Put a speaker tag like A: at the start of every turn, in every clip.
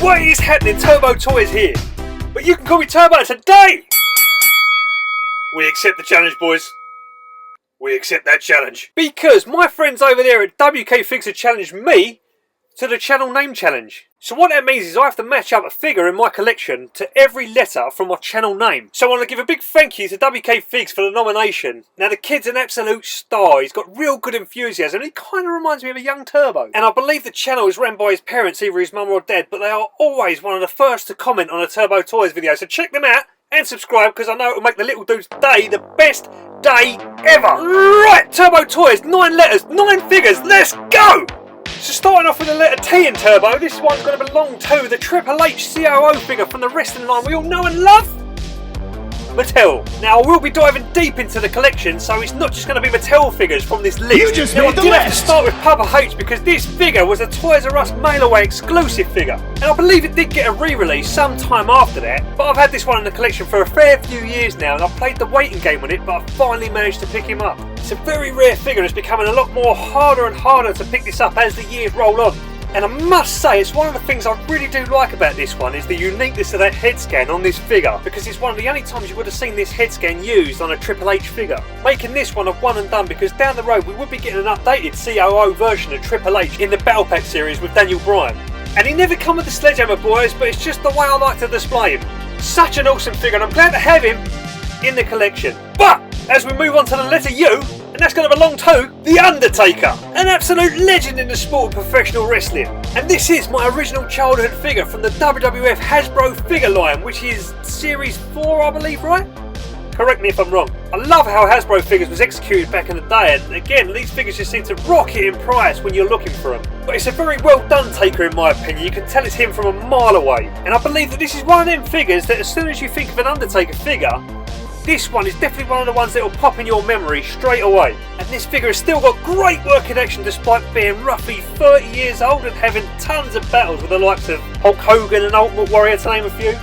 A: What is happening? Turbo Toys here. But you can call me Turbo today! We accept the challenge, boys. We accept that challenge. Because my friends over there at WK Figs have challenged me to the channel name challenge. So what that means is I have to match up a figure in my collection to every letter from my channel name. So I want to give a big thank you to WK Figs for the nomination. Now the kid's an absolute star. He's got real good enthusiasm. He kind of reminds me of a young Turbo. And I believe the channel is run by his parents, either his mum or dad, but they are always one of the first to comment on a Turbo Toys video. So check them out and subscribe, because I know it will make the little dude's day the best day ever. Right, Turbo Toys, 9 letters, 9 figures, let's go! So starting off with the letter T in Turbo, this one's going to belong to the Triple H COO figure from the wrestling line we all know and love, Mattel. Now I will be diving deep into the collection, so it's not just going to be Mattel figures from this list.
B: You just
A: now
B: made
A: I did have to start with Papa H because this figure was a Toys R Us mail-away exclusive figure. And I believe it did get a re-release sometime after that, but I've had this one in the collection for a fair few years now, and I've played the waiting game on it, but I finally managed to pick him up. It's a very rare figure, and it's becoming a lot more harder and harder to pick this up as the years roll on. And I must say, it's one of the things I really do like about this one is the uniqueness of that head scan on this figure, because it's one of the only times you would have seen this head scan used on a Triple H figure, making this one a one and done, because down the road we would be getting an updated COO version of Triple H in the Battle Pack series with Daniel Bryan. And he never come with the sledgehammer, boys, but it's just the way I like to display him. Such an awesome figure, and I'm glad to have him in the collection. But as we move on to the letter U, and that's going to belong to The Undertaker, an absolute legend in the sport of professional wrestling. And this is my original childhood figure from the WWF Hasbro figure line, which is Series 4, I believe, right? Correct me if I'm wrong. I love how Hasbro figures was executed back in the day, and again, these figures just seem to rocket in price when you're looking for them. But it's a very well done Taker in my opinion. You can tell it's him from a mile away. And I believe that this is one of them figures that as soon as you think of an Undertaker figure, this one is definitely one of the ones that will pop in your memory straight away. And this figure has still got great working action despite being roughly 30 years old and having tons of battles with the likes of Hulk Hogan and Ultimate Warrior, to name a few.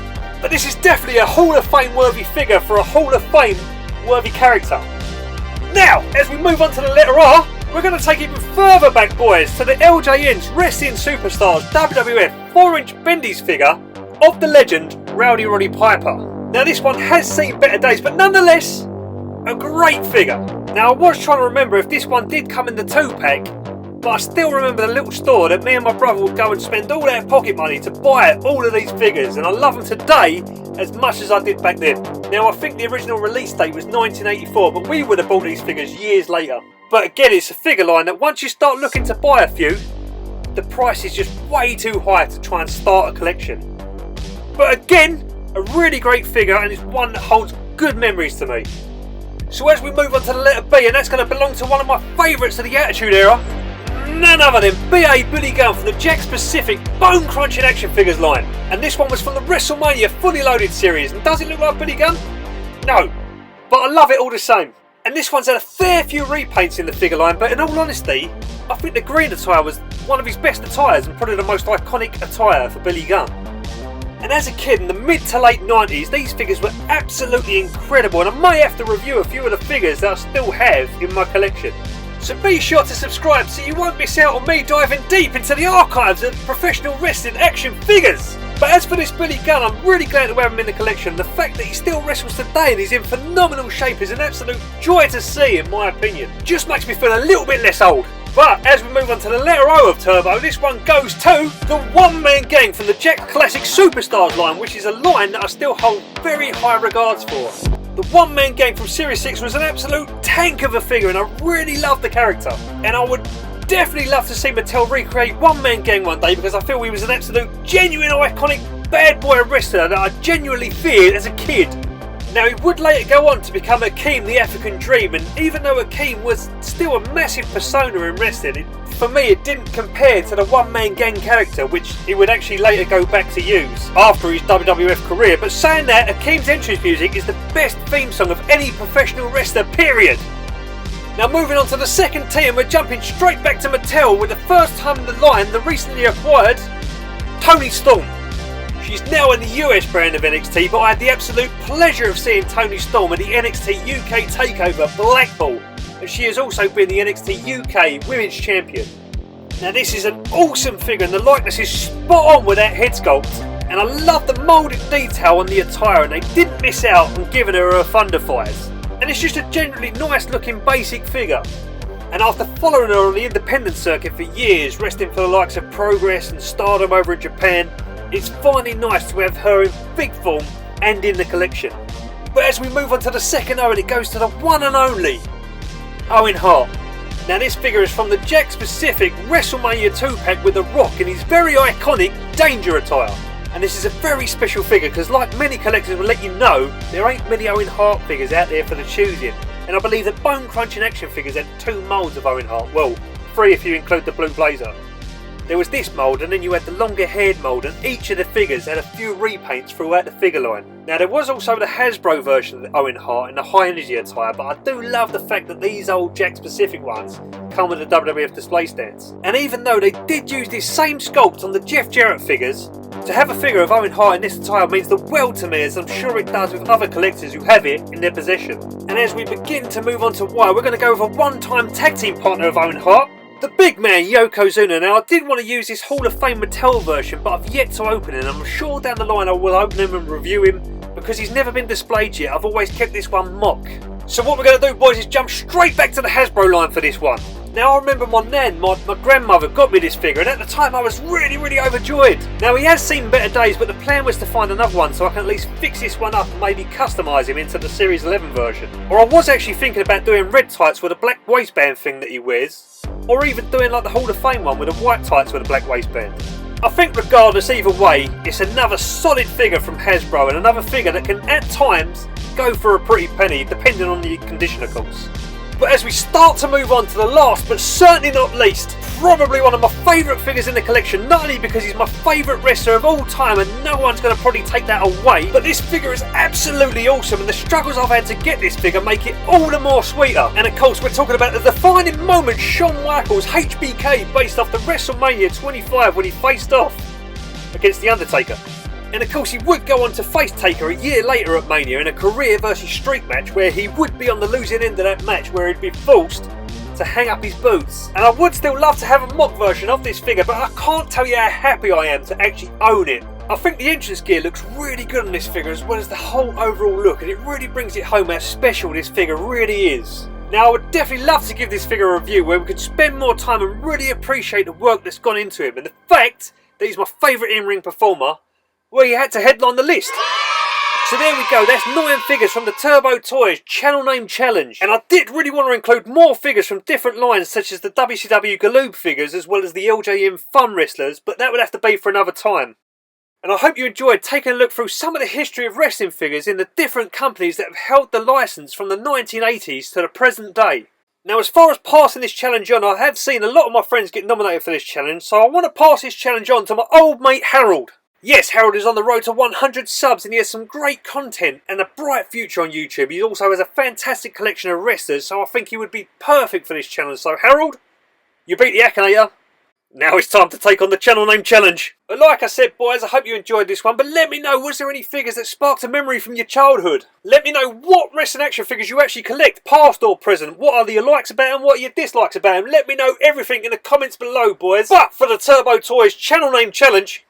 A: But this is definitely a Hall of Fame worthy figure for a Hall of Fame worthy character. Now, as we move on to the letter R, we're going to take it even further back, boys, to the LJN's Wrestling Superstars WWF 4-inch Bendy's figure of the legend Roddy Piper. Now this one has seen better days, but nonetheless, a great figure. Now I was trying to remember if this one did come in the 2-pack, but I still remember the little store that me and my brother would go and spend all our pocket money to buy all of these figures, and I love them today as much as I did back then. Now I think the original release date was 1984, but we would have bought these figures years later. But again, it's a figure line that once you start looking to buy a few, the price is just way too high to try and start a collection. But again, a really great figure, and it's one that holds good memories to me. So as we move on to the letter B, and that's going to belong to one of my favourites of the Attitude Era, none other than B.A. Billy Gunn from the Jakks Pacific Bone Crunching Action Figures line. And this one was from the WrestleMania Fully Loaded series. And does it look like Billy Gunn? No, but I love it all the same. And this one's had a fair few repaints in the figure line, but in all honesty, I think the green attire was one of his best attires and probably the most iconic attire for Billy Gunn. And as a kid in the mid to late 90s, these figures were absolutely incredible, and I may have to review a few of the figures that I still have in my collection. So be sure to subscribe so you won't miss out on me diving deep into the archives of professional wrestling action figures. But as for this Billy Gunn, I'm really glad to have him in the collection. The fact that he still wrestles today and he's in phenomenal shape is an absolute joy to see, in my opinion. Just makes me feel a little bit less old. But as we move on to the letter O of Turbo, this one goes to the one-man gang from the Jakks Classic Superstars line, which is a line that I still hold very high regards for. The one-man gang from Series 6 was an absolute tank of a figure, and I really loved the character. And I would definitely love to see Mattel recreate one-man gang one day, because I feel he was an absolute genuine iconic bad boy wrestler that I genuinely feared as a kid. Now he would later go on to become Akeem the African Dream, and even though Akeem was still a massive persona in wrestling, for me it didn't compare to the one-man gang character which he would actually later go back to use after his WWF career. But saying that, Akeem's entrance music is the best theme song of any professional wrestler, period. Now moving on to the second T, and we're jumping straight back to Mattel with the first time in the line, the recently acquired Toni Storm. She's now in the US brand of NXT, but I had the absolute pleasure of seeing Toni Storm at the NXT UK TakeOver Blackpool, and she has also been the NXT UK Women's Champion. Now this is an awesome figure and the likeness is spot on with that head sculpt. And I love the moulded detail on the attire, and they didn't miss out on giving her Thunder Fires. And it's just a generally nice looking basic figure. And after following her on the independent circuit for years, wrestling for the likes of Progress and Stardom over in Japan, it's finally nice to have her in big form and in the collection. But as we move on to the second Owen, it goes to the one and only Owen Hart. Now this figure is from the Jakks Pacific WrestleMania 2 pack with The Rock in his very iconic Danger attire. And this is a very special figure because, like many collectors will let you know, there ain't many Owen Hart figures out there for the choosing. And I believe that Bone Crunching Action Figures had 2 moulds of Owen Hart, well, 3 if you include the blue blazer. There was this mould, and then you had the longer haired mould, and each of the figures had a few repaints throughout the figure line. Now there was also the Hasbro version of the Owen Hart in the high energy attire, but I do love the fact that these old Jakks Pacific ones come with the WWF display stands. And even though they did use this same sculpt on the Jeff Jarrett figures, to have a figure of Owen Hart in this attire means the world to me, as I'm sure it does with other collectors who have it in their possession. And as we begin to move on to why, we're going to go with a one-time tag team partner of Owen Hart, the big man Yokozuna. Now I did want to use this Hall of Fame Mattel version, but I've yet to open it, and I'm sure down the line I will open him and review him, because he's never been displayed yet. I've always kept this one mock. So what we're going to do, boys, is jump straight back to the Hasbro line for this one. Now I remember my nan, my grandmother, got me this figure, and at the time I was really overjoyed. Now he has seen better days, but the plan was to find another one so I can at least fix this one up and maybe customise him into the Series 11 version. Or I was actually thinking about doing red tights with a black waistband thing that he wears, or even doing like the Hall of Fame one with the white tights with a black waistband. I think regardless, either way, it's another solid figure from Hasbro, and another figure that can at times go for a pretty penny, depending on the condition of course. But as we start to move on to the last but certainly not least, probably one of my favourite figures in the collection, not only because he's my favourite wrestler of all time and no one's going to probably take that away, but this figure is absolutely awesome, and the struggles I've had to get this figure make it all the more sweeter. And of course we're talking about the defining moment, Shawn Michaels HBK, based off the WrestleMania 25 when he faced off against The Undertaker. And of course he would go on to face Taker a year later at Mania in a career versus streak match, where he would be on the losing end of that match, where he'd be forced to hang up his boots. And I would still love to have a mock version of this figure, but I can't tell you how happy I am to actually own it. I think the entrance gear looks really good on this figure, as well as the whole overall look, and it really brings it home how special this figure really is. Now I would definitely love to give this figure a review where we could spend more time and really appreciate the work that's gone into him, and the fact that he's my favourite in-ring performer, where he had to headline the list. So there we go, that's 9 figures from the Turbo Toys channel name challenge. And I did really want to include more figures from different lines, such as the WCW Galoob figures as well as the LJN Fun Wrestlers, but that would have to be for another time. And I hope you enjoyed taking a look through some of the history of wrestling figures in the different companies that have held the licence from the 1980s to the present day. Now as far as passing this challenge on, I have seen a lot of my friends get nominated for this challenge, so I want to pass this challenge on to my old mate Harold. Yes, Harold is on the road to 100 subs, and he has some great content and a bright future on YouTube. He also has a fantastic collection of wrestlers, so I think he would be perfect for this challenge. So Harold, you beat the Akinator. Now it's time to take on the channel name challenge. But like I said, boys, I hope you enjoyed this one. But let me know, was there any figures that sparked a memory from your childhood? Let me know what wrestling action figures you actually collect, past or present. What are your likes about them, what are your dislikes about them? Let me know everything in the comments below, boys. But for the Turbo Toys channel name challenge,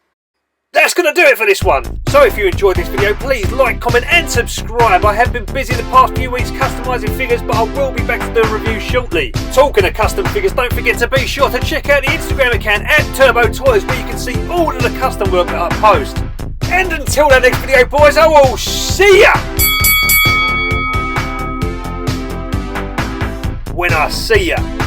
A: that's going to do it for this one. So if you enjoyed this video, please like, comment and subscribe. I have been busy the past few weeks customising figures, but I will be back to do a review shortly. Talking of custom figures, don't forget to be sure to check out the Instagram account @TurboToys, where you can see all of the custom work that I post. And until that next video, boys, I will see ya when I see ya.